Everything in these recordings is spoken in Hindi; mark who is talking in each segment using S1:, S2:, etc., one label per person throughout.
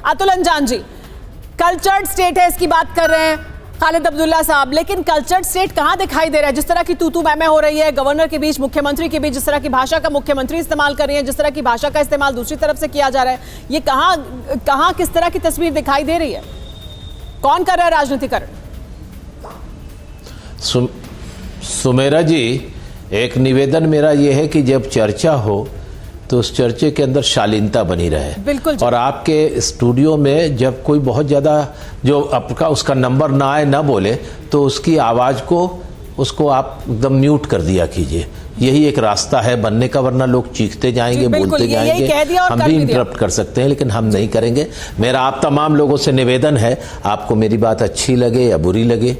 S1: अतुल अंजान जी, कल्चर्ड स्टेट है, इसकी बात कर रहे हैं खालिद अब्दुल्ला साहब, लेकिन कल्चर्ड स्टेट कहां दिखाई दे रहा है? जिस तरह की तू मैं हो रही है गवर्नर के बीच, मुख्यमंत्री के बीच, जिस तरह की भाषा का मुख्यमंत्री इस्तेमाल कर रही है, जिस तरह की भाषा का इस्तेमाल दूसरी तरफ से किया जा रहा है, ये कहां किस तरह की तस्वीर दिखाई दे रही है? कौन कर रहा है राजनीतिकरण?
S2: सुमेरा जी, एक निवेदन मेरा यह है कि जब चर्चा हो तो उस चर्चे के अंदर शालीनता बनी रहे।
S1: बिल्कुल।
S2: और आपके स्टूडियो में जब कोई बहुत ज़्यादा जो आपका उसका नंबर ना आए, ना बोले, तो उसकी आवाज़ को उसको आप एकदम म्यूट कर दिया कीजिए। यही एक रास्ता है बनने का, वरना लोग चीखते जाएंगे, बोलते जाएंगे। हम भी इंटरप्ट कर सकते हैं, लेकिन हम नहीं करेंगे। मेरा आप तमाम लोगों से निवेदन है, आपको मेरी बात अच्छी लगे या बुरी लगे,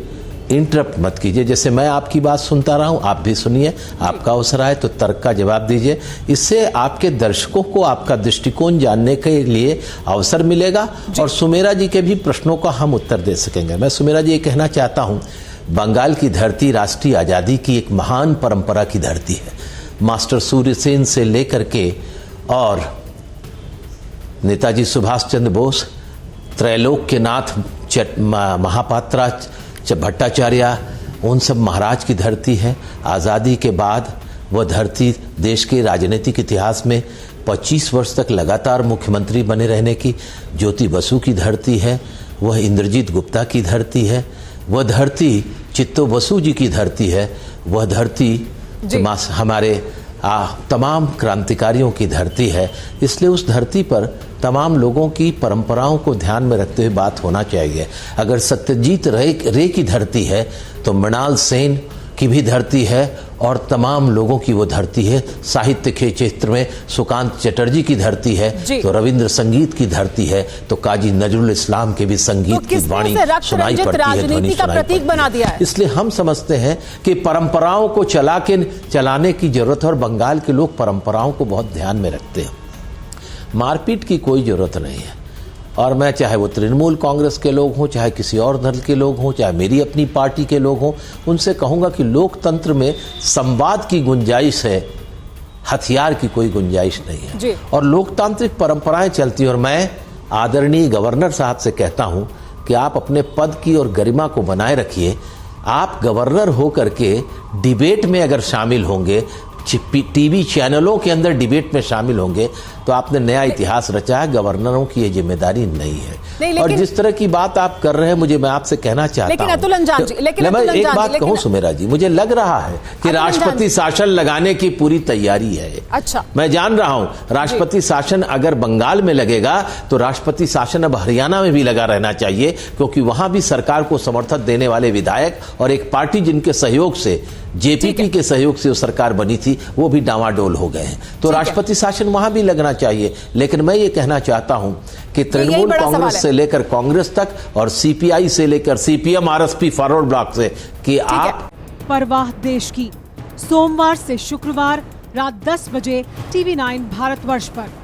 S2: इंटरप्ट मत कीजिए। जैसे मैं आपकी बात सुनता रहा हूं, आप भी सुनिए। आपका अवसर आए तो तर्क का जवाब दीजिए। इससे आपके दर्शकों को आपका दृष्टिकोण जानने के लिए अवसर मिलेगा और सुमेरा जी के भी प्रश्नों का हम उत्तर दे सकेंगे। मैं सुमेरा जी ये कहना चाहता हूं, बंगाल की धरती राष्ट्रीय आज़ादी की एक महान परंपरा की धरती है। मास्टर सूर्यसेन से लेकर के और नेताजी सुभाष चंद्र बोस, त्रैलोक्यनाथ महापात्रा भट्टाचार्य, उन सब महाराज की धरती है। आज़ादी के बाद वह धरती देश के राजनीतिक इतिहास में 25 वर्ष तक लगातार मुख्यमंत्री बने रहने की ज्योति बसु की धरती है। वह इंद्रजीत गुप्ता की धरती है। वह धरती चित्तो बसु जी की धरती है। वह धरती हमारे तमाम क्रांतिकारियों की धरती है। इसलिए उस धरती पर तमाम लोगों की परंपराओं को ध्यान में रखते हुए बात होना चाहिए। अगर सत्यजीत रे की धरती है तो मृणाल सेन की भी धरती है और तमाम लोगों की वो धरती है। साहित्य के क्षेत्र में सुकांत चटर्जी की धरती है, तो रविंद्र संगीत की धरती है, तो काजी नजरुल इस्लाम के भी संगीत की वाणी सुनाई पड़ती है, ध्वनि सुनाई पड़ती है। इसलिए हम समझते हैं कि परंपराओं को चलाने की जरूरत है और बंगाल के लोग परंपराओं को बहुत ध्यान में रखते हैं। मारपीट की कोई जरूरत नहीं है। और मैं चाहे वो तृणमूल कांग्रेस के लोग हों, चाहे किसी और दल के लोग हों, चाहे मेरी अपनी पार्टी के लोग हों, उनसे कहूँगा कि लोकतंत्र में संवाद की गुंजाइश है, हथियार की कोई गुंजाइश नहीं है। और लोकतांत्रिक परंपराएं चलती हैं। और मैं आदरणीय गवर्नर साहब से कहता हूँ कि आप अपने पद की और गरिमा को बनाए रखिए। आप गवर्नर होकर के डिबेट में अगर शामिल होंगे, टीवी चैनलों के अंदर डिबेट में शामिल होंगे, तो आपने नया इतिहास रचा है। गवर्नरों की ये जिम्मेदारी नहीं है। और जिस तरह की बात आप कर रहे हैं, मैं आपसे कहना चाहता हूं, मैं एक बात कहूं सुमेरा जी, मुझे लग रहा है कि राष्ट्रपति शासन लगाने की पूरी तैयारी है।
S1: अच्छा,
S2: मैं जान रहा हूं राष्ट्रपति शासन अगर बंगाल में लगेगा तो राष्ट्रपति शासन अब हरियाणा में भी लगा रहना चाहिए, क्योंकि वहां भी सरकार को समर्थन देने वाले विधायक और एक पार्टी जिनके सहयोग से, जेपीपी के सहयोग से वो सरकार बनी थी, वो भी डामाडोल हो गए हैं। तो राष्ट्रपति शासन वहां भी लगना चाहिए। लेकिन मैं ये कहना चाहता हूं कि तृणमूल कांग्रेस से लेकर कांग्रेस तक और सीपीआई से लेकर सीपीएम आरएसपी फॉरवर्ड ब्लॉक से कि आप
S3: परवाह देश की, सोमवार से शुक्रवार रात 10 बजे TV9 भारतवर्ष पर।